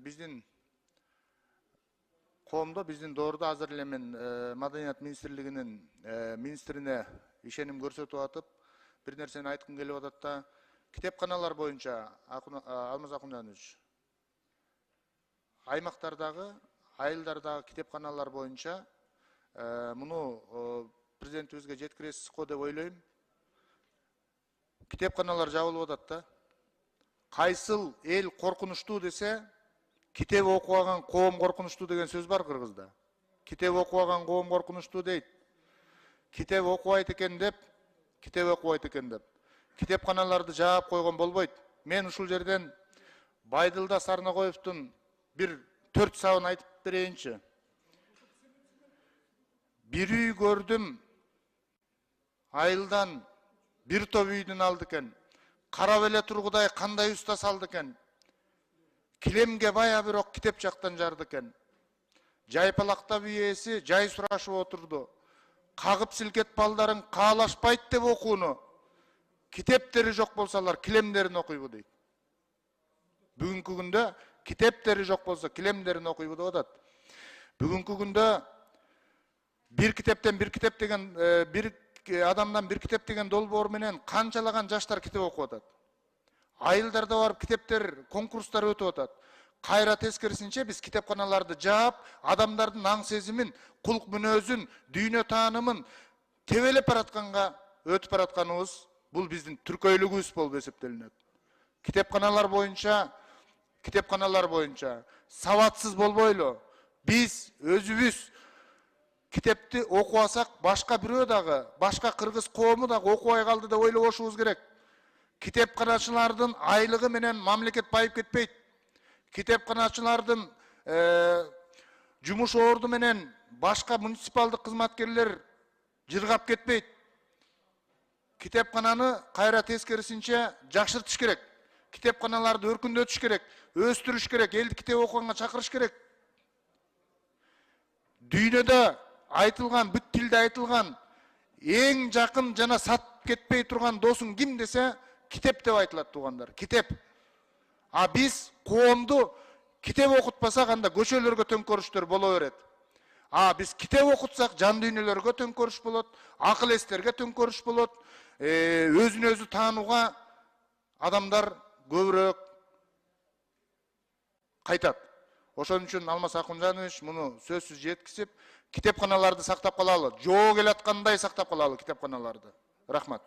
биздин коомдо, биздин доордо азыр эле мен Маданият министрлигинин министрине ишеним көрсөтүп атып, бир нерсени айткым келип атат да, китепканалар боюнча Алмаз Акунянович, аймактардагы, айылдардагы китепканалар боюнча муну президентибизге жеткиресиз го деп ойлойм. Китепканалар жабылып атат да. Кайсыл эл коркунучтуу десе, китеп окубаган коом коркунучтуу деген сөз бар Кыргызда. Китеп окубаган коом коркунучтуу дейт. Китеп окубайт экен деп, китепканаларды жаап койгон болбойт. Мен ушул жерден Байдылда Сарнагоевдун бир 4 сабын айтып берейинчи. Bir үй көрдүм, айылдан bir топ үйдүн алды экен. Карап эле тургудай кандай уста салды экен. Килемге бая бирок китеп жактан жарды экен. Жайпалактап ийеси жай сурашып отурду. Кагып силкет балдарын каалашпайт деп окууну. Китептери жок болсалар килемдерин окуйбу дейт. Бүгүнкү күндө китептери жок болсо килемдерин окуйбу деп атат. Бүгүнкү күндө bir kitep деген bir адамдан bir kitep деген долбоор менен канчалаган жаштар китеп окуп атат. Айылдарда барып китептер, конкурстар өтүп атат. Кайра тескерисинче биз китепканаларды жаап, адамдардын аң сезимин, кулк мүнөзүн, дүйнө таанымын тебелеп баратканга өтүп баратканыбыз бул биздин түркөйлүгүбүз болуп эсептелинет. Китепканалар боюнча сабатсыз болбойлу. Биз өзүбүз китепти окубасак, башка бирөө дагы, башка кыргыз коому дагы окубай калды деп ойлобошубуз керек. Китепканачылардын айлыгы менен мамлекет байып кетпейт. Китепканачылардын жумуш орду менен башка муниципалдык кызматкерлер жыргап кетпейт. Китепкананы кайра тескерисинче жакшыртыш керек. Китепканаларды өркүндөтүш керек, өстүрүш керек, элди китеп окуганга чакырыш керек. Дүйнөдө айтылган, бүт тилде айтылган, эң жакын жана сатып кетпей турган досуң ким десе, китеп деп айтылат туугандар. Китеп. А биз коомду китеп окутпасак, анда көчөлөргө төңкөрүштөр боло берет. А биз китеп окутсак, жан дүйнөлөргө төңкөрүш болот, акыл эстерге төңкөрүш болот, өзүн өзү таанууга адамдар көбүрөөк кайтат. Ошон үчүн Алмаз Акунянович муну сөзсүз жеткизип, китепканаларды сактап калалы, жоо келаткандай сактап калалы китепканаларды. Рахмат.